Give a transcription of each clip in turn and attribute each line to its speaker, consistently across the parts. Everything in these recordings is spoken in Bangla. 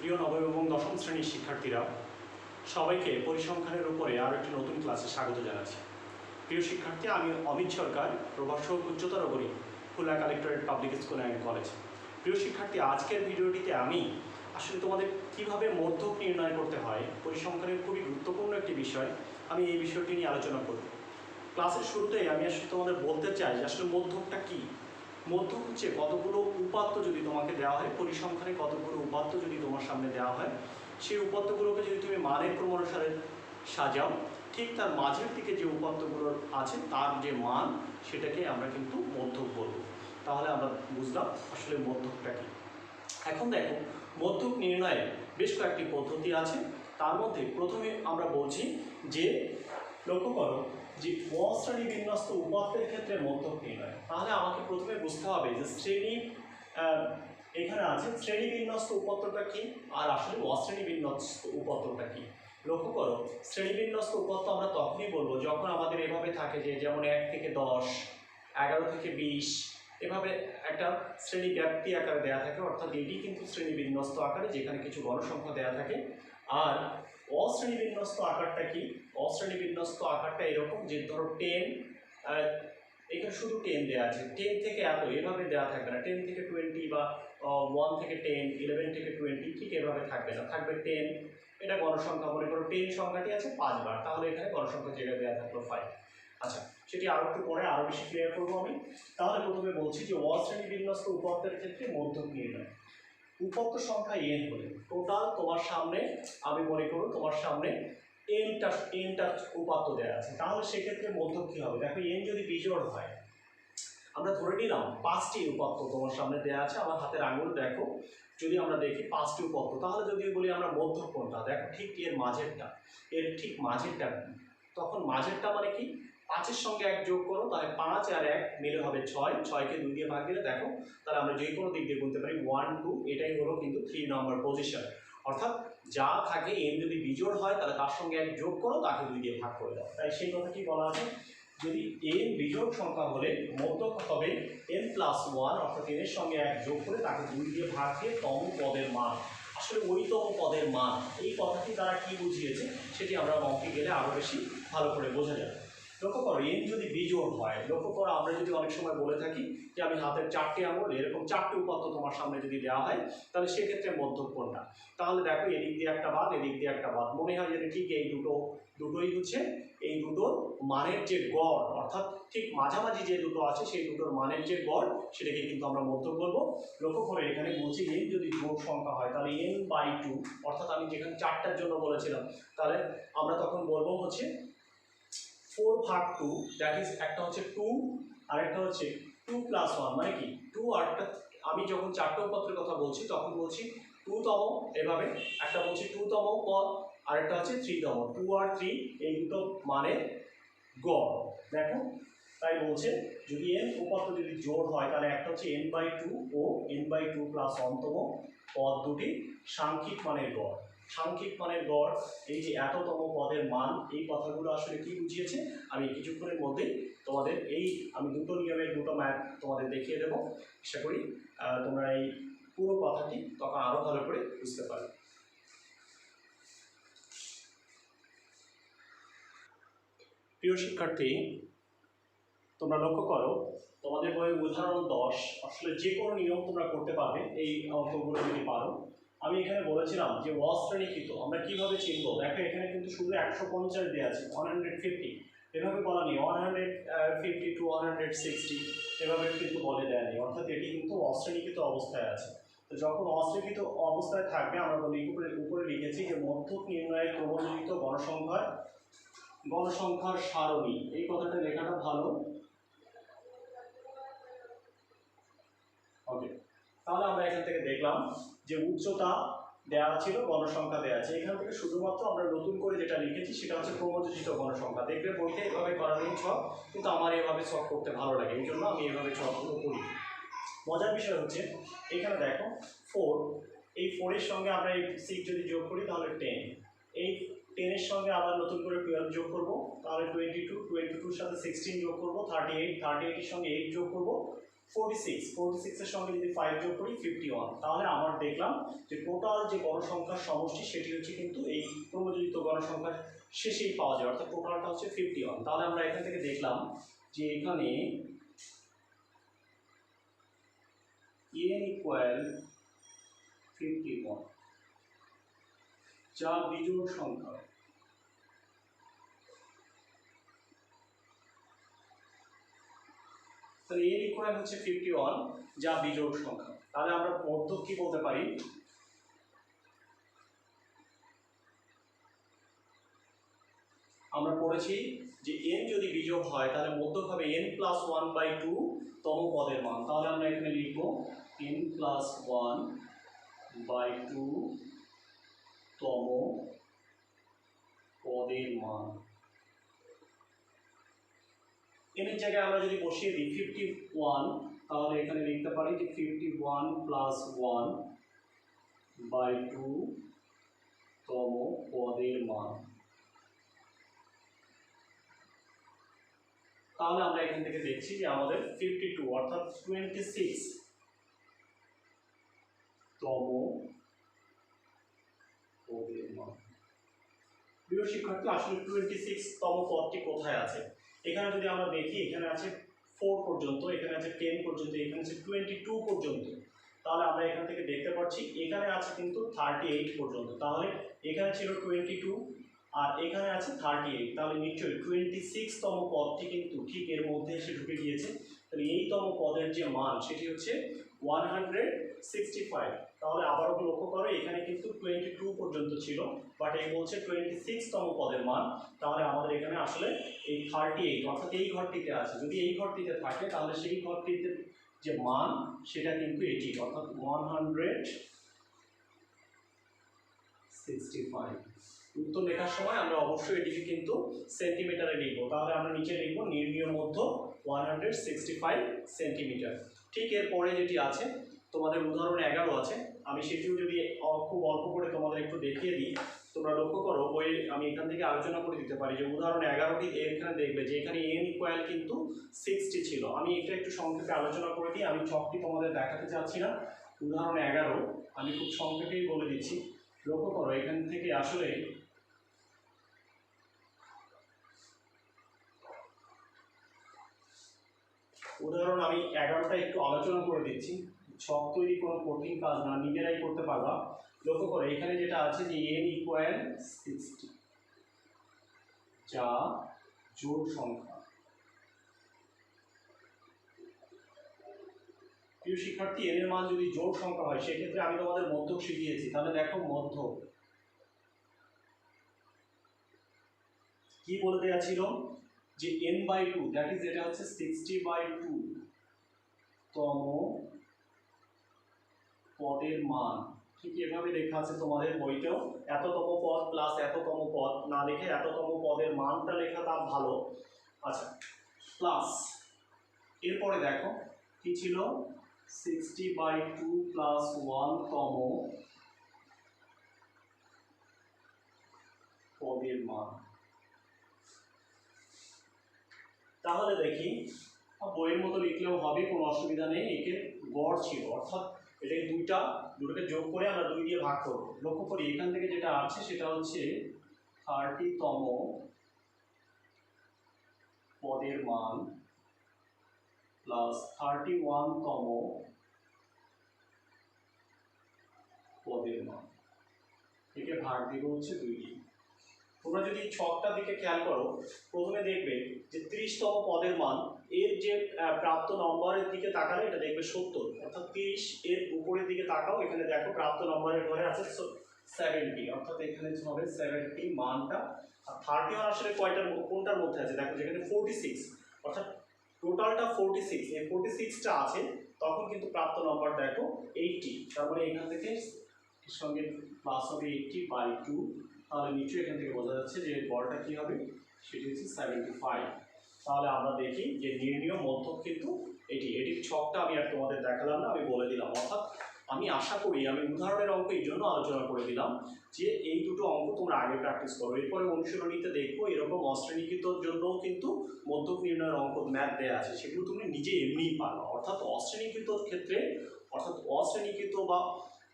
Speaker 1: প্রিয় নবম এবং দশম শ্রেণীর শিক্ষার্থীরা সবাইকে পরিসংখ্যানের উপরে আরও একটি নতুন ক্লাসে স্বাগত জানাচ্ছি। প্রিয় শিক্ষার্থী, আমি অমিত সরকার, প্রভাষক উচ্চতর নগরী, Khulna collectorate public school and college. প্রিয় শিক্ষার্থী, আজকের ভিডিওটিতে আমি আসলে তোমাদের কিভাবে মধ্যক নির্ণয় করতে হয়, পরিসংখ্যানের খুবই গুরুত্বপূর্ণ একটি বিষয়, আমি এই বিষয়টি নিয়ে আলোচনা করব। ক্লাসের শুরুতেই আমি আসলে তোমাদের বলতে চাই যে আসলে মধ্যকটা কী। মধ্যক হচ্ছে কতগুলো উপাত্ত যদি তোমাকে দেওয়া হয়, পরিসংখ্যানে কতগুলো উপাত্ত যদি তোমার সামনে দেওয়া হয়, সেই উপাত্তগুলোকে যদি তুমি মানের ক্রম অনুসারে সাজাও, ঠিক তার মাঝের দিকে যে উপাত্তগুলো আছে তার যে মান, সেটাকে আমরা কিন্তু মধ্যক বলবো। তাহলে আমরা বুঝলাম আসলে মধ্যকটা কী। এখন দেখো, মধ্যক নির্ণয়ের বেশ কয়েকটি পদ্ধতি আছে। তার মধ্যে প্রথমে আমরা বলছি যে, লক্ষ্য করো যে অশ্রেণী বিন্যস্ত উপাত্তের ক্ষেত্রে মধ্যক নির্ণয়। তাহলে আমাকে প্রথমে বুঝতে হবে যে এখানে আছে শ্রেণী বিন্যস্ত উপাত্তটা কি, আর আসলে অশ্রেণী বিন্যস্ত উপাত্তটা কি। লক্ষ্য করো, শ্রেণী বিন্যস্ত উপাত্ত আমরা তখনই বলবো যখন আমাদের এভাবে থাকে যে যেমন 1 থেকে 10, 11 থেকে 20, এভাবে একটা শ্রেণী ব্যাপ্তি আকারে দেওয়া থাকে, অর্থাৎ এটি কিন্তু শ্রেণী বিন্যস্ত আকারে যেখানে কিছু গণসংখ্যা দেওয়া থাকে। আর অশ্রেণী বিন্যস্ত আকারটা কি? অশ্রেণী বিন্যস্ত আকারটা এরকম যে ধরো 10, এখানে শুধু 10 দেওয়া আছে, 10 থেকে এত এভাবে দেওয়া থাকবে না, 10 থেকে 20 বা 1 থেকে 10, 11 থেকে 20 ঠিক এভাবে থাকবে না, থাকবে 10। এটা গণসংখ্যা, মনে করো 10 সংখ্যাটি আছে 5 বার, তাহলে এখানে গণসংখ্যা জায়গায় দেওয়া থাকলো 5। আচ্ছা, সেটি আরও একটু পরে আরও বেশি ক্লিয়ার করবো আমি। তাহলে প্রথমে বলছি যে অশ্রেণী বিন্যস্ত উপাত্তের ক্ষেত্রে মধ্যক নির্ণয়। উপাত্ত সংখ্যা n হলে টোটাল তোমার সামনে, আমি মনে করো তোমার সামনে এনটা উপাত্ত দেওয়া আছে, তাহলে সেক্ষেত্রে মধ্যক কী হবে? দেখো, n যদি বিজোড় হয়, আমরা ধরে নিলাম 5টি উপাত্ত তোমার সামনে দেওয়া আছে, আমার হাতের আঙুল দেখো, যদি আমরা দেখি 5টি উপাত্ত, তাহলে যদি বলি আমরা মধ্যক কোনটা, দেখো ঠিক এর মাঝেরটা, এর ঠিক মাঝেরটা। তখন মাঝেরটা মানে কি? 5-এর সঙ্গে 1 যোগ করো, তাহলে 5 আর 1 মিলে হবে 6, 6কে 2 দিয়ে ভাগ দিলে দেখো, তাহলে আমরা যে কোনো দিক দিয়ে বলতে পারি 1, 2, এটাই হলো কিন্তু 3 নম্বর পজিশন। অর্থাৎ যা থাকে n যদি বিজোড় হয় তাহলে তার সঙ্গে 1 যোগ করো, তাকে 2 দিয়ে ভাগ করে দাও। তাই সেই কথাটি বলা আছে, যদি n বিজোড় সংখ্যা হলে মধ্যক হবে n+1, অর্থাৎ n এর সঙ্গে 1 যোগ করে তাকে 2 দিয়ে ভাগ দিয়ে তম পদের মান। আসলে ওই তম পদের মান, এই কথাটি দ্বারা কি বুঝিয়েছে সেটি আমরা অঙ্কে গেলে আরও বেশি ভালো করে বোঝা যাবে। লক্ষ্য করো, n যদি বিজোড় হয়, লক্ষ্য করো আমরা যদি অনেক সময় বলে থাকি যে আমি হাতের 4টে আঙুল, এরকম 4টে উপাত্ত তোমার সামনে যদি দেওয়া হয়, তাহলে সেক্ষেত্রে মধ্যক কোনটা? তাহলে দেখো, এদিক দিয়ে একটা বাদ, এদিক দিয়ে একটা বাদ, মনে হয় যে ঠিক এই দুটোই হচ্ছে এই দুটোর মানের যে গড়, অর্থাৎ ঠিক মাঝামাঝি যে দুটো আছে সেই দুটোর মানের যে গড়, সেটাকে কিন্তু আমরা মধ্যক বলবো। লক্ষ্য করে এখানে বলছি n যদি জোড় সংখ্যা হয় তাহলে n/2, অর্থাৎ আমি যেখানে 4টার জন্য বলেছিলাম, তাহলে আমরা তখন বলবো হচ্ছে 4/2, দ্যাট ইজ একটা হচ্ছে 2 আর একটা হচ্ছে 2+1, মানে কি 2 আরটা। আমি যখন 4টে উপাত্তের কথা বলছি তখন বলছি 2তম, এভাবে একটা বলছি 2তম পদ, আরেকটা হচ্ছে 3তম, 2 আর 3 এই দুটো মানের গড়। দেখো, তাই বলছে যদি n উপাত্ত যদি জোড় হয় তাহলে একটা হচ্ছে n/2 ও n/2+1তম পদ দুটি সাংখ্যিক মানের গড়। সাংখ্যিক মানের গড়, এই যে এততম পদের মান, এই কথাগুলো আসলে কি বুঝিয়েছে আমি কিছুক্ষণের মধ্যেই তোমাদের আমি দুটো নিয়মের দুটো ম্যাথ তোমাদের দেখিয়ে দেবো। আশা করি তোমরা এই পুরো কথাটি তখন আরও ভালো করে বুঝতে পারবে। প্রিয় শিক্ষার্থী, তোমরা লক্ষ্য করো, তোমাদের বইয়ে উদাহরণ 10, আসলে যে কোনো নিয়ম তোমরা করতে পারবে এই অঙ্কগুলো যদি পারো। আমি এখানে বলেছিলাম যে অশ্রেণীকৃত আমরা কিভাবে চিনবো। দেখো, এখানে কিন্তু শুধু 150 দেওয়া আছে, 150 এভাবে বলা নেই, 150 to 160 এভাবে কিন্তু বলে দেওয়া নেই, অর্থাৎ এটি কিন্তু অশ্রেণীকৃত অবস্থায় আছে। তো যখন অশ্রেণীকৃত অবস্থায় থাকবে, আমরা উপরে লিখেছি যে মধ্যক নির্ণয়ের ক্রমযোজিত গণসংখ্যার সারণী, এই কথাটা লেখাটা ভালো। ওকে, তাহলে আমরা এখান থেকে দেখলাম যে উচ্চতা দেওয়া ছিল, গণসংখ্যা দেওয়া আছে, এখান থেকে শুধুমাত্র আমরা নতুন করে যেটা লিখেছি সেটা হচ্ছে ক্রমযোজিত গণসংখ্যা। দেখবে বইতে এভাবে করা নেই ছক, কিন্তু আমার এভাবে ছক করতে ভালো লাগে, এই জন্য আমি এভাবে ছকগুলো করি। মজার বিষয় হচ্ছে এখানে দেখো 4, এই 4-এর সঙ্গে আমরা এই 6 যদি যোগ করি তাহলে 10, এই 10-এর সঙ্গে আবার নতুন করে 12 যোগ করব, তাহলে 22, 22-র সাথে 16 যোগ করব 38, 38-এর সঙ্গে 8 যোগ করব 46 এর সঙ্গে যদি 5 যোগ করি 51, তাহলে আমরা দেখলাম যে টোটাল যে গণসংখ্যার সমষ্টি সেটি হচ্ছে কিন্তু এই ক্রমযোজিত গণসংখ্যার শেষেই পাওয়া যায়, অর্থাৎ টোটালটা হচ্ছে 51। তাহলে আমরা এখান থেকে দেখলাম যে এখানে n ইকুয়াল 51 যা বিজোড় সংখ্যা। তাহলে n ইকুয়াল হচ্ছে 51 যা বিজোড় সংখ্যা। তাহলে আমরা মধ্যক কি বলতে পারি? আমরা পড়েছি যে n যদি বিজোড় হয় তাহলে মধ্যক হবে n+1/2 তম পদের মান। তাহলে আমরা এখানে লিখব n+1/2 তম পদের মান। n এর জায়গায় আমরা যদি বসিয়ে দিই 51, তাহলে এখানে লিখতে পারি যে 51+1/2 তম পদের মান। তাহলে আমরা এখান থেকে দেখছি যে আমাদের 52 অর্থাৎ 26 তম পদের মান। প্রিয় শিক্ষার্থী, আসলে 26 তম পদটি কোথায় আছে? এখানে যদি আমরা দেখি, এখানে আছে 4 পর্যন্ত, এখানে আছে 10 পর্যন্ত, এখানে আছে 22 পর্যন্ত। তাহলে আমরা এখান থেকে দেখতে পাচ্ছি এখানে আছে কিন্তু 38 পর্যন্ত। তাহলে এখানে ছিল 22 আর এখানে আছে 38, তাহলে নিশ্চয়ই 26 তম পদটি কিন্তু ঠিক এর মধ্যে এসে ঢুকে গিয়েছে। তাহলে এই তম পদের যে মান সেটি হচ্ছে 165। তাহলে আবারও লক্ষ্য করো, এখানে কিন্তু 22 পর্যন্ত ছিল, বাট এই বলছে 26 তম পদের মান। তাহলে আমাদের এখানে আসলে এই 38 অর্থাৎ এই ঘরটিতে আছে। যদি এই ঘরটিতে থাকে তাহলে সেই ঘরটিতে যে মান সেটা কিন্তু এটি, অর্থাৎ 165। উত্তর লেখার সময় আমরা অবশ্যই এটিকে কিন্তু সেন্টিমিটারে লিখব। তাহলে আমরা নিচে লিখব নির্ণীয় মধ্য 165 সেন্টিমিটার। ঠিক এরপরে যেটি আছে তোমাদের উদাহরণ 11 আছে, আমি সেটিও যদি খুব অল্প করে তোমাদের একটু দেখিয়ে দিই। তোমরা লক্ষ্য করো বই আমি এখান থেকে আলোচনা করে দিতে পারি যে উদাহরণ 11টি এখানে দেখবে যে এখানে n ইকুয়াল কিন্তু 60 ছিল। আমি এটা একটু সংক্ষেপে আলোচনা করে দিই, আমি ছকটি তোমাদের দেখাতে চাচ্ছি না। উদাহরণ 11 আমি খুব সংক্ষেপেই বলে দিচ্ছি। লক্ষ্য করো এখান থেকে আসলে উদাহরণ আমি 11টা একটু আলোচনা করে দিচ্ছি। ছক তৈরি কোনো কঠিন কাজ না, নিজেরাই করতে পারবা। লক্ষ্য করো এখানে যেটা আছে যে n ইকুয়াল 60 যা জোড় সংখ্যা। প্রিয় শিক্ষার্থী, n এর মান যদি জোড় সংখ্যা হয় সেক্ষেত্রে আমি তোমাদের মধ্যক শিখিয়েছি। তাহলে দেখো মধ্যক কি বলে দেওয়া ছিল যে n/2, দ্যাট ইজ এটা হচ্ছে 60/2 তম পদের মান। ঠিক এভাবে লেখা আছে তোমাদের বইতেও, এততম পদ প্লাস এততম পদ না লিখে এততম পদের মানটা লেখা তা ভালো। আচ্ছা, প্লাস এরপরে দেখো কি ছিল 60/2 প্লাস 1 তম পদের মান। তাহলে দেখি বইয়ের মতো লিখলেও হবে, কোনো অসুবিধা নেই। একে গড় ছিল, অর্থাৎ এটাকে দুটোকে যোগ করে আমরা 2 দিয়ে ভাগ করব। লক্ষ্য করি এখান থেকে যেটা আছে সেটা হচ্ছে 30 তম পদের মান প্লাস 31 তম পদের মান। একে ভাগ দিব হচ্ছে 2 দিয়ে। তোমরা যদি ছকটার দিকে খেয়াল করো, প্রথমে দেখবে যে 30 তম পদের মান, এর যে প্রাপ্ত নম্বরের দিকে তাকালে এটা দেখবে 70, অর্থাৎ 30 এর উপরের দিকে তাকাও, এখানে দেখো প্রাপ্ত নম্বরের ঘরে আছে 70, অর্থাৎ এখানে হবে 70 মানটা। আর 31 আসলে কোনটার মধ্যে আছে দেখো, যেখানে 46, অর্থাৎ টোটালটা 46, এই 46টা আছে, তখন কিন্তু প্রাপ্ত নম্বর দেখো 80। তার মানে এখান থেকে এর সঙ্গে প্লাস হবে 80/2। তাহলে নিচে এখান থেকে বোঝা যাচ্ছে যে গড়টা কি হবে, সেটি হচ্ছে 75। তাহলে আমরা দেখি যে নির্ণীয় মধ্যক কিন্তু এটির ছকটা আমি আর তোমাদের দেখালাম না, আমি বলে দিলাম। অর্থাৎ আমি আশা করি আমি উদাহরণের অঙ্ক এই জন্য আলোচনা করে দিলাম যে এই দুটো অঙ্ক তোমরা আগে প্র্যাকটিস করো, এরপরে অনুশীলনীতে দেখবো এরকম অশ্রেণীকৃতর জন্যও কিন্তু মধ্যক নির্ণয়ের অঙ্ক ম্যাথ দেওয়া আছে, সেগুলো তুমি নিজে এমনিই পারো। অর্থাৎ অশ্রেণীকৃত ক্ষেত্রে, অর্থাৎ অশ্রেণীকৃত বা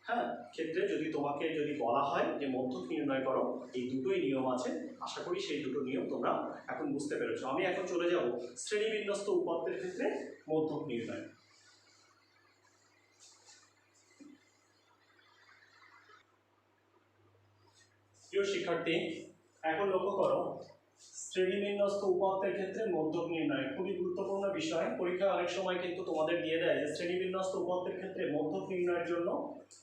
Speaker 1: হ্যাঁ ক্ষেত্রে যদি তোমাকে যদি বলা হয় যে মধ্যক নির্ণয় করো, এই দুটোই নিয়ম আছে। আশা করি সেই দুটো নিয়ম তোমরা এখন বুঝতে পেরেছো। আমি এখন চলে যাব শ্রেণীবিন্যস্ত উপাত্তের ক্ষেত্রে মধ্যক নির্ণয়। প্রিয় শিক্ষার্থী, এখন লক্ষ্য করো শ্রেণীবিন্যস্ত উপাত্তের ক্ষেত্রে মধ্যক নির্ণয় খুবই গুরুত্বপূর্ণ বিষয়। পরীক্ষায় অনেক সময় কিন্তু তোমাদের দিয়ে দেয় যে শ্রেণীবিন্যস্ত উপাত্তের ক্ষেত্রে মধ্যক নির্ণয়ের জন্য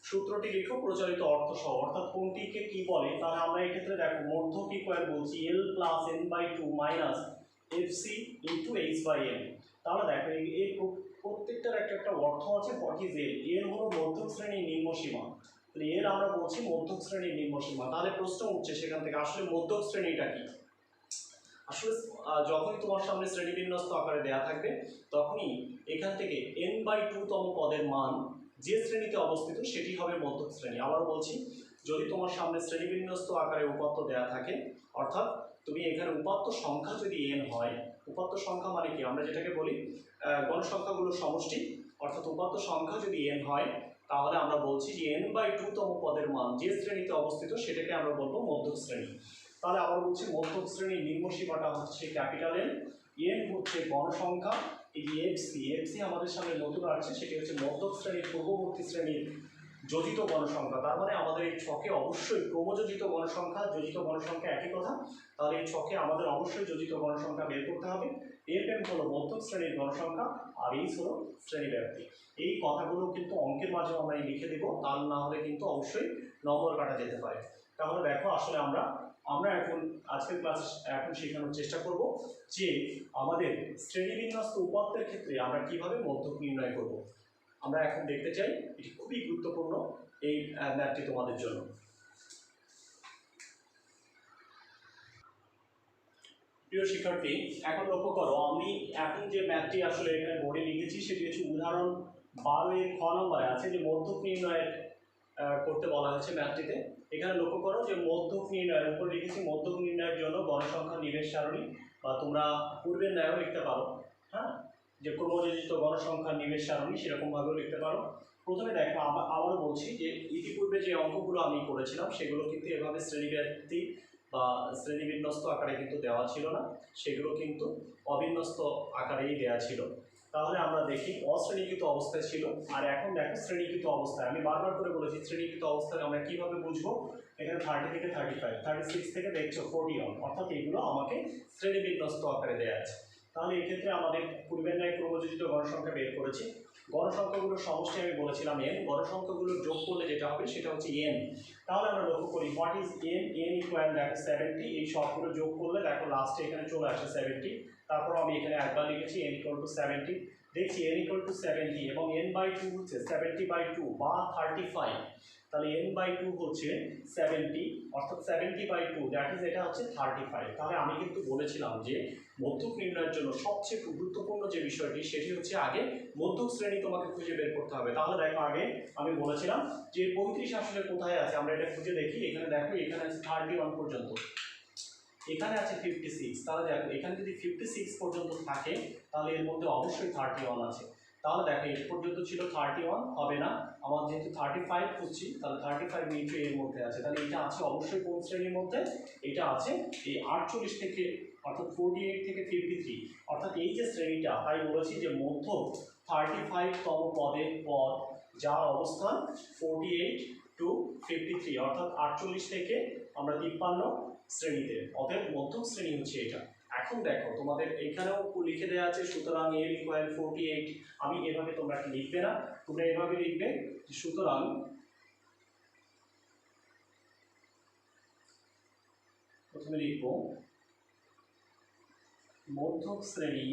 Speaker 1: সূত্রটি লিখো প্রচলিত অর্থ সহ, অর্থাৎ কোনটিকে কি বলে। তাহলে আমরা এই ক্ষেত্রে দেখো মধ্যক ইকুয়াল বলছি L plus n/2 minus FC into h/n। তাহলে দেখো এই প্রত্যেকটার একটা অর্থ আছে। হোয়াট ইজ এল? এল হলো মধ্যক শ্রেণীর নিম্নসীমা। এর আমরা বলছি মধ্যক শ্রেণীর নিম্নসীমা। তাহলে প্রশ্ন উঠছে সেখান থেকে আসলে মধ্যক শ্রেণীটা কি। আসলে যখনই তোমার সামনে শ্রেণীবিন্যস্ত আকারে দেয়া থাকবে তখনই এখান থেকে n/2 তম পদের মান যে শ্রেণীতে অবস্থিত সেটি হবে মধ্যক শ্রেণী। আবার বলছি, যদি তোমার সামনে শ্রেণীবিন্যস্ত আকারে উপাত্ত দেয়া থাকে, অর্থাৎ তুমি এখানে উপাত্ত সংখ্যা যদি n হয়, উপাত্ত সংখ্যা মানে কি আমরা যেটাকে বলি গণসংখ্যাগুলোর সমষ্টি, অর্থাৎ উপাত্ত সংখ্যা যদি n হয় তাহলে আমরা বলছি যে n/2 তম পদের মান যে শ্রেণীতে অবস্থিত সেটাকে আমরা বলবো মধ্যক শ্রেণী। তাহলে আবার বলছি মধ্যক শ্রেণীর নিম্নসীমাটা হচ্ছে ক্যাপিটাল এন, এন হচ্ছে গণসংখ্যা, এই যে এফসি আমাদের সামনে নতুন আসছে, সেটি হচ্ছে মধ্যক শ্রেণীর পূর্ববর্তী শ্রেণীর যোজিত গণসংখ্যা। তার মানে আমাদের এই ছকে অবশ্যই ক্রমযোজিত গণসংখ্যা, যোজিত গণসংখ্যা একই কথা। তাহলে এই ছকে আমাদের অবশ্যই যোজিত গণসংখ্যা বের করতে হবে। এফএম হলো মধ্যক শ্রেণীর গণসংখ্যা আর এইচ হলো শ্রেণী ব্যাপ্তি। এই কথাগুলো কিন্তু অঙ্কের মাঝেও আমরা লিখে দেবো, তার না হলে কিন্তু অবশ্যই নম্বর কাটা যেতে পারে। তাহলে দেখো আসলে আমরা এখন আজকের ক্লাস এখন শেখানোর চেষ্টা করব যে আমাদের শ্রেণীবিন্যস্ত উপাত্তের ক্ষেত্রে আমরা কিভাবে মধ্যক নির্ণয় করব। আমরা এখন দেখতে চাই, এটি খুবই গুরুত্বপূর্ণ এই ম্যাথটি তোমাদের জন্য। প্রিয় শিক্ষার্থী, এখন লক্ষ্য করো আমি এখন যে ম্যাথটি আসলে এখানে বোর্ডে লিখেছি সেটি হচ্ছে উদাহরণ 12 খ নম্বরে আছে যে মধ্যক নির্ণয়ের করতে বলা হয়েছে ম্যাথটিতে। এখানে লক্ষ্য করো যে মধ্যক নির্ণয়ের উপর লিখেছি মধ্যক নির্ণয়ের জন্য গণসংখ্যা নিবেশ সারণী, বা তোমরা পূর্বের ন্যায়ও লিখতে পারো, হ্যাঁ, যে ক্রমযোজিত গণসংখ্যা নিবেশ সারণী সেরকমভাবেও লিখতে পারো। প্রথমে দেখো আবারও বলছি যে ইতিপূর্বে যে অঙ্কগুলো আমি করেছিলাম সেগুলো কিন্তু এভাবে শ্রেণীব্যক্তি বা শ্রেণীবিন্যস্ত আকারে কিন্তু দেওয়া ছিল না, সেগুলো কিন্তু অবিন্যস্ত আকারেই দেওয়া ছিল। তাহলে আমরা দেখি অশ্রেণীকৃত অবস্থায় ছিল, আর এখন দেখো শ্রেণীকৃত অবস্থায়। আমি বারবার করে বলেছি শ্রেণীকৃত অবস্থায় আমরা কিভাবে বুঝবো। এখানে 30 থেকে 35, 36 থেকে দেখছো 41, অর্থাৎ এগুলো আমাকে শ্রেণীবিন্যস্ত আকারে দেওয়া আছে। তাহলে এক্ষেত্রে আমাদের পূর্বের ন্যায় ক্রমযোজিত গণসংখ্যা বের করেছি। গণসংখ্যাগুলোর সমষ্টি আমি বলেছিলাম n, গণসংখ্যাগুলোর যোগ করলে যেটা হবে সেটা হচ্ছে n। তাহলে আমরা লক্ষ্য করি what is n? n equal দেখো 70, এই সবগুলো যোগ করলে দেখো লাস্টে এখানে চলে আসে 70। তারপর আমি এখানে একবার লিখেছি n ইকুয়াল টু 70, দেখছি n ইকুয়াল টু 70 এবং n/2 হচ্ছে 70/2 বা 35। তাহলে n/2 হচ্ছে 70, অর্থাৎ 70/2 দ্যাট ইজ এটা হচ্ছে 35। তাহলে আমি কিন্তু বলেছিলাম যে মধ্যক নির্ণয়ের জন্য সবচেয়ে গুরুত্বপূর্ণ যে বিষয়টি সেটি হচ্ছে আগে মধ্যক শ্রেণী তোমাকে খুঁজে বের করতে হবে। তাহলে দেখো আগে আমি বলেছিলাম যে 35 আসলে কোথায় আছে, আমরা এটা খুঁজে দেখি। এখানে দেখো এখানে আছে 31 পর্যন্ত, এখানে আছে 56। তাহলে দেখো এখানে যদি 56 পর্যন্ত থাকে তাহলে এর মধ্যে অবশ্যই 31 আছে। তাহলে দেখো এর পর্যন্ত ছিল 31, হবে না, আমার যেহেতু 35 খুঁজছি তাহলে 35 নিচে এর মধ্যে আছে। তাহলে এটা আছে অবশ্যই কোন শ্রেণীর মধ্যে? এটা আছে এই 48 থেকে, অর্থাৎ 48 থেকে 53, অর্থাৎ এই যে শ্রেণীটা। তাই বলেছি যে মধ্য 35 তম পদের পদ যার অবস্থান 48 টু 53, অর্থাৎ 48 থেকে আমরা 53 শ্রেণীতে, অতএব মধ্যক শ্রেণী হচ্ছে এটা। এখন দেখো তোমাদের এখানেও লিখে দেওয়া আছে সুতরাং এর ইকুয়াল 48। আমি এভাবে তোমরা লিখবে না, তোমরা এভাবে লিখবে সুতরাং প্রথমে লিখব মধ্যক শ্রেণী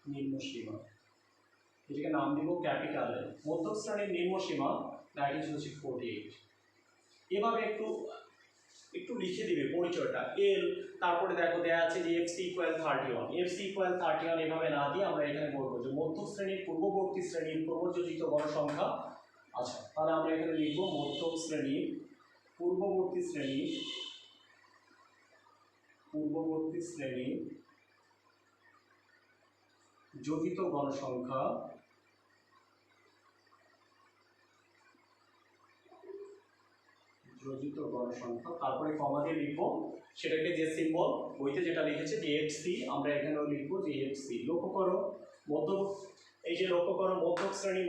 Speaker 1: নিম্নসীমা, এটাকে নাম দিব ক্যাপিটাল এল। মধ্যক শ্রেণীর নিম্নসীমা দ্যাট ইজ হচ্ছে 48। এভাবে একটু একটু লিখে দিবে পরিচয়টা এল, তারপরে দেখো দেয়া আছে যে এফসি ইকুয়াল 31, এফসি ইকুয়াল 31 এভাবে না দিয়ে আমরা এখানে বলবো যে মধ্যক শ্রেণীর পূর্ববর্তী শ্রেণীর ক্রমযোজিত গণসংখ্যা। আচ্ছা, তাহলে আমরা এখানে লিখবো মধ্যক শ্রেণীর পূর্ববর্তী শ্রেণীর যোজিত গণসংখ্যা তারপরে কমা দিয়ে লিখবো সেটাকে যে সিম্বল বইতে যেটা লিখেছে যে এফসি, আমরা এখানেও লিখবো যে এফসি। লক্ষ্য করো এই যে লক্ষ্য করো মধ্যক শ্রেণী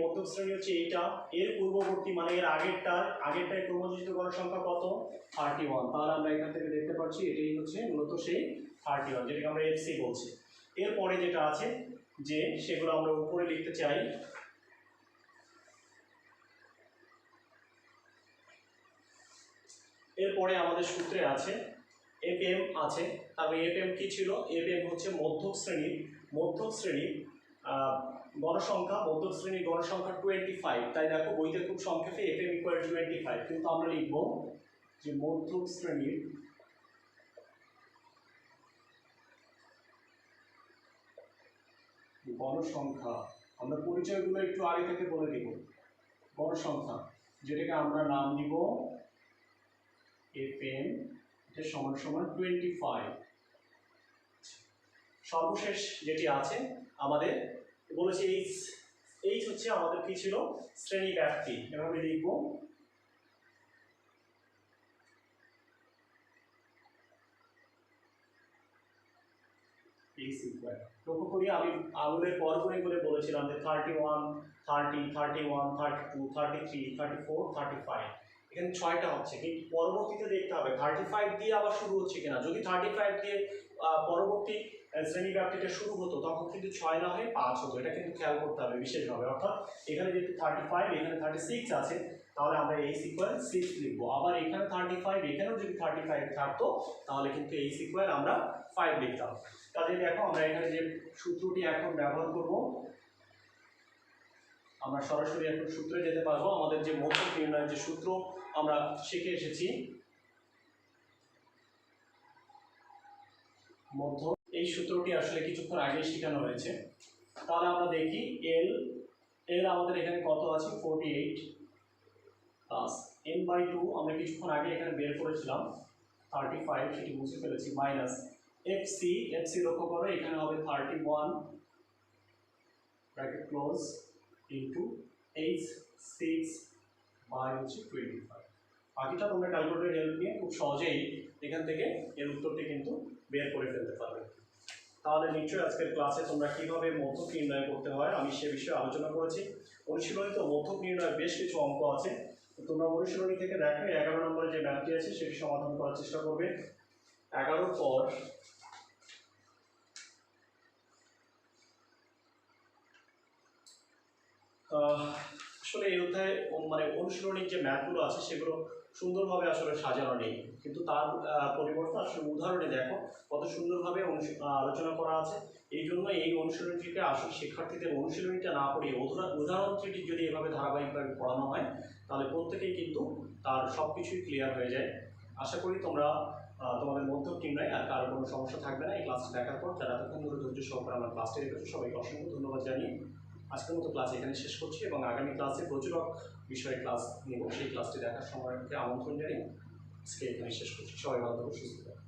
Speaker 1: হচ্ছে এইটা, এর পূর্ববর্তী মানে এর আগেরটায় ক্রমযোজিত গণসংখ্যা কত 31। তাহলে আমরা এখান থেকে দেখতে পাচ্ছি এটাই হচ্ছে মূলত সেই 31 যেটাকে আমরা এফসি বলছি। এরপরে যেটা আছে যে সেগুলো আমরা উপরে লিখতে চাই। এরপরে আমাদের সূত্রে আছে এফএম আছে। তারপরে এফএম কি ছিল? এফএম হচ্ছে মধ্যক শ্রেণীর গণসংখ্যা, মধ্যক শ্রেণীর গণসংখ্যা 25। তাই দেখো বইতে খুব সংক্ষেপে এফএম ইকুয়াল 25, কিন্তু আমরা লিখবো যে মধ্যক শ্রেণীর গণসংখ্যা। আমরা পরিচয়গুলো একটু আগে থেকে বলে দিব। গণসংখ্যা যেটাকে আমরা নাম দিব এফএম, এটা সমান সমান 25। সর্বশেষ যেটি আছে আমাদের বলেছে এইচ হচ্ছে আমাদের কি ছিল? শ্রেণী ব্যাপ্তি। এভাবে লিখবো লক্ষ্য করি আমি আঙুলের পর করে বলেছিলাম যে 31, 30, 31, 32, 33, 34, 35, এখানে 6টা হচ্ছে, কিন্তু পরবর্তীতে দেখতে হবে 35 দিয়ে আবার শুরু হচ্ছে কিনা। যদি 35 দিয়ে পরবর্তী শ্রেণী ব্যাপ্তিটা শুরু হতো তখন কিন্তু 6 না হয়ে 5 হতো। এটা কিন্তু খেয়াল করতে হবে বিশেষভাবে। অর্থাৎ এখানে যেহেতু 35, এখানে 36 আছে, তাহলে আমরা এইচ ইকুয়াল 6 লিখবো। আবার এখানে 35, এখানেও যদি 35 থাকতো তাহলে কিন্তু এইচ ইকুয়াল আমরা 5 লিখতাম। কাজে দেখো আমরা এখানে যে সূত্রটি এখন ব্যবহার করব, আমরা সরাসরি এখন সূত্রে যেতে পারবো। আমাদের যে মধ্যক নির্ণয়ের যে সূত্র আমরা শিখে এসেছি, এই সূত্রটি আসলে কিছুক্ষণ আগে শেখানো হয়েছে। তাহলে আমরা দেখি এল আমাদের এখানে কত আছে 48 প্লাস n/2 আমরা কিছুক্ষণ আগে এখানে বের করেছিলাম 35, সেটি মুছে ফেলেছি, মাইনাস এফসি লক্ষ্য করো এখানে হবে 31 bracket close into h6 by হচ্ছে 25। বাকিটা তোমরা ক্যালকুলেটর হেল্প নিয়ে খুব সহজেই এখান থেকে এর উত্তরটি কিন্তু বের করে ফেলতে পারবে। তাহলে নিশ্চয়ই আজকের ক্লাসে তোমরা কীভাবে মধ্যক নির্ণয় করতে হয় আমি সে বিষয়ে আলোচনা করেছি। অনুশীলনী তো মধ্যক নির্ণয়ের বেশ কিছু অঙ্ক আছে, তোমরা অনুশীলনী থেকে দেখো 11 নম্বরে যে ম্যাথটি আছে সেটি সমাধান করার চেষ্টা করবে। 11 পর আসলে এই অধ্যায়ে মানে অনুশীলনীর যে ম্যাথগুলো আছে সেগুলো সুন্দরভাবে আসলে সাজানো নেই, কিন্তু তার পরিবর্তে আসলে উদাহরণে দেখো কত সুন্দরভাবে আলোচনা করা আছে। এই জন্য এই অনুশীলনীটিকে আসলে শিক্ষার্থীদের অনুশীলনীটা না পড়িয়ে উদাহরণটি যদি এভাবে ধারাবাহিকভাবে পড়ানো হয় তাহলে প্রত্যেকেই কিন্তু তার সব কিছুই ক্লিয়ার হয়ে যায়। আশা করি তোমরা তোমাদের মধ্যক নির্ণয় আর কারো কোনো সমস্যা থাকবে না এই ক্লাসটি দেখার পর। যারা এতক্ষণ ধরে ধৈর্য সহকারে আমার ক্লাসটি দেখেছো সবাইকে অসংখ্য ধন্যবাদ জানিয়ে আজকের মতো ক্লাস এখানে শেষ করছি, এবং আগামী ক্লাসে প্রচুরক বিষয়ে ক্লাস নেব। সেই ক্লাসটি দেখার সময়কে আমন্ত্রণ জানিয়ে আজকে এখানে শেষ করছি। সবাই ভালো থাকো, সুস্থ থাকো।